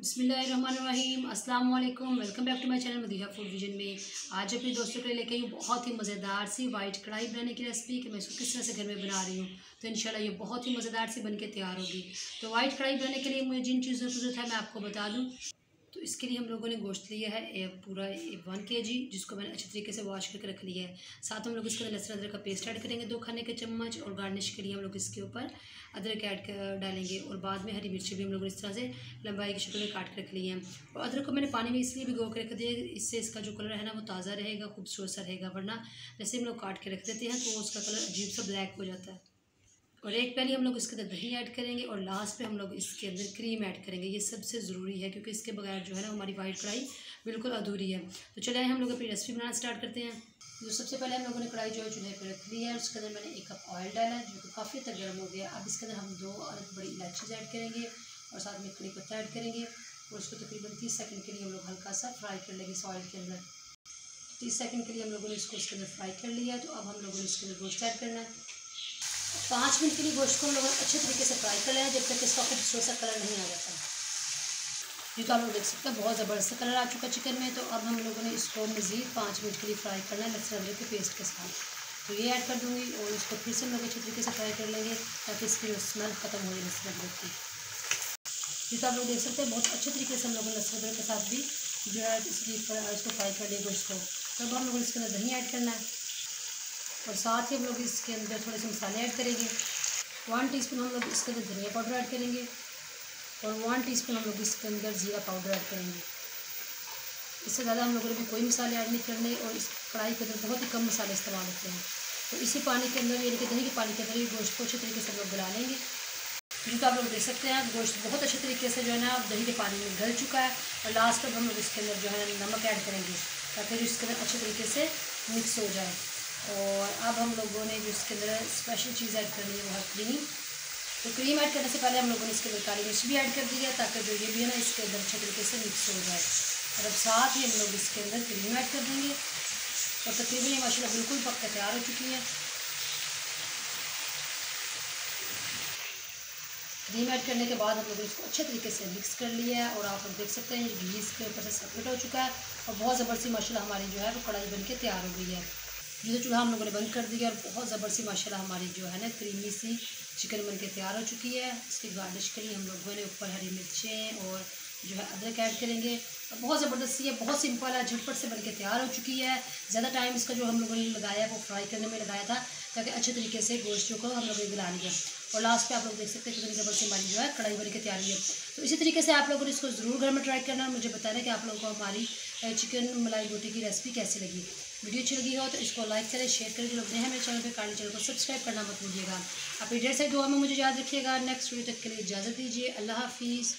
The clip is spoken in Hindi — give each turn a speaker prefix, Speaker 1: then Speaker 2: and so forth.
Speaker 1: बिस्मिल्लाहिर्रहमानिर्रहीम, अस्सलाम वालेकुम। Welcome back to my channel Madiha food vision में। आज अपने दोस्तों के लिए लेके आई हूँ बहुत ही मज़ेदार सी वाइट कढ़ाई बनाने की रेसिपी कि मैं इसको किस तरह से घर में बना रही हूँ। तो इंशाल्लाह ये बहुत ही मज़ेदार सी बन के तैयार होगी। तो वाइट कढ़ाई बनाने के लिए मुझे जिन चीज़ों की ज़रूरत है मैं आपको बता दूँ। तो इसके लिए हम लोगों ने गोश्त लिया है पूरा 1 kg, जिसको मैंने अच्छे तरीके से वॉश करके रख लिया है। साथ हम लोग इसके अंदर लहसुन अदरक का पेस्ट ऐड करेंगे 2 खाने के चम्मच, और गार्निश के लिए हम लोग इसके ऊपर अदरक ऐड कर डालेंगे। और बाद में हरी मिर्ची भी हम लोग इस तरह से लंबाई की शक्ल में काट कर रख लिए हैं। और अदरक को मैंने पानी में इसलिए भिगो के रख दिया, इससे इसका जो कलर है ना वो ताज़ा रहेगा, खूबसूरत सा रहेगा। वरना जैसे हम लोग काट के रख देते हैं तो उसका कलर अजीब सा ब्लैक हो जाता है। और एक पहले हम लोग इसके अंदर दही ऐड करेंगे, और लास्ट पे हम लोग इसके अंदर क्रीम ऐड करेंगे। ये सबसे ज़रूरी है क्योंकि इसके बगैर जो है ना हमारी वाइट कढ़ाई बिल्कुल अधूरी है। तो चले हम लोग अपनी रेसिपी बनाना स्टार्ट करते हैं। तो सबसे पहले हम लोगों ने कढ़ाई जो है चूल्हे पर रख ली है। उसके अंदर मैंने 1 कप ऑयल डाला है जो कि काफ़ी तक गर्म हो गया। अब इसके अंदर हम 2 अदद बड़ी इलायची ऐड करेंगे और साथ में कड़ी पत्ता ऐड करेंगे। और उसको तकरीबन 30 सेकंड के लिए हम लोग हल्का सा फ्राई कर लेंगे इस ऑयल के अंदर। 30 सेकंड के लिए हम लोगों ने इसको इसके अंदर फ्राई कर लिया है। तो अब हम लोगों ने इसके अंदर गोश्त ऐड करना है। 5 मिनट के लिए गोश्त को हम लोग अच्छे तरीके से फ्राई कर लें जब तक इसका खूबसूरत सा कलर नहीं आ जाता। ये तो आप लोग देख सकते हैं बहुत ज़बरदस्त कलर आ चुका चिकन में। तो अब हम लोगों ने इसको मज़ीद 5 मिनट के लिए फ्राई करना है लहसुन अदरक के पेस्ट के साथ। तो ये ऐड कर दूँगी और इसको फिर से हम लोग अच्छे तरीके से फ्राई कर लेंगे ताकि इसकी स्मेल ख़त्म हो जाए लहसुन अदरक की। ये तो आप लोग देख सकते हैं बहुत अच्छे तरीके से हम लोगों ने लहसुन अदरक के साथ भी जो है इसको फ्राई कर लिया गोश्त को। तो अब हम लोगों ने इसके अंदर दही ऐड करना है और साथ ही हम लोग इसके अंदर थोड़े से मसाले ऐड करेंगे। 1 टीस्पून हम लोग इसके अंदर धनिया पाउडर ऐड करेंगे और 1 टीस्पून हम लोग इसके अंदर ज़ीरा पाउडर ऐड करेंगे। इससे ज़्यादा हम लोगों ने भी कोई मसाले ऐड नहीं करने, और इस कढ़ाई के अंदर बहुत ही कम मसाले इस्तेमाल होते हैं। तो इसी पानी के अंदर यानी कि दही के पानी के अंदर ही गोश्त को अच्छे तरीके से हम लोग गला लेंगे। तो आप लोग देख सकते हैं गोश्त बहुत अच्छे तरीके से जो है ना दही के पानी में गल चुका है। और लास्ट में हम लोग इसके अंदर जो है नमक ऐड करेंगे ताकि जो इसके अंदर अच्छे तरीके से मिक्स हो जाए। और अब हम लोगों ने जो इसके अंदर स्पेशल चीज़ ऐड करनी है वो है क्रीम। तो क्रीम ऐड करने से पहले हम लोगों ने इसके अंदर काली मिर्च भी ऐड कर दी है ताकि जो ये भी है ना इसके अंदर अच्छे तरीके से मिक्स हो जाए। और अब साथ ही हम लोग इसके अंदर क्रीम ऐड कर देंगे और तकरीबन ये माशाल्लाह बिल्कुल पक के तैयार हो चुकी है। क्रीम ऐड करने के बाद हम लोगों ने इसको अच्छे तरीके से मिक्स कर लिया है। और आप लोग देख सकते हैं ये घी इसके ऊपर से सेपरेट हो चुका है और बहुत ज़बरदस्ती माशाल्लाह हमारी जो है वो कढ़ाई बन के तैयार हो गई है। ये तो चूल्हा हम लोगों ने बंद कर दिया और बहुत ज़बरदस्ती माशाल्लाह हमारी जो है ना क्रीमी सी चिकन बन के तैयार हो चुकी है। इसकी गार्निश के लिए हम लोगों ने ऊपर हरी मिर्चें और जो है अदरक ऐड करेंगे। बहुत ज़बरदस्त सी है, बहुत सिंपल है, झटपट से बन के तैयार हो चुकी है। ज़्यादा टाइम इसका जो हम लोगों ने लगाया वो फ्राई करने में लगाया था ताकि अच्छे तरीके से गोश्त को हम लोगों ने गला लिया। और लास्ट पे आप लोग देख सकते हैं कितनी ज़बरदस्त हमारी जो है कढ़ाई बन के तैयार हुई है। तो इसी तरीके से आप लोगों ने इसको ज़रूर घर में ट्राई करना और मुझे बताना कि आप लोगों को हमारी चिकन मलाई बोटी की रेसिपी कैसी लगी। वीडियो अच्छी लगी हो तो इसको लाइक करें, शेयर करें। जो लोग नए हैं मेरे चैनल पे काइंडली चैनल को सब्सक्राइब करना मत भूलिएगा। आप ढेर सारी दुआ में मुझे याद रखिएगा। नेक्स्ट वीडियो तक के लिए इजाज़त दीजिए। अल्लाह हाफिज़।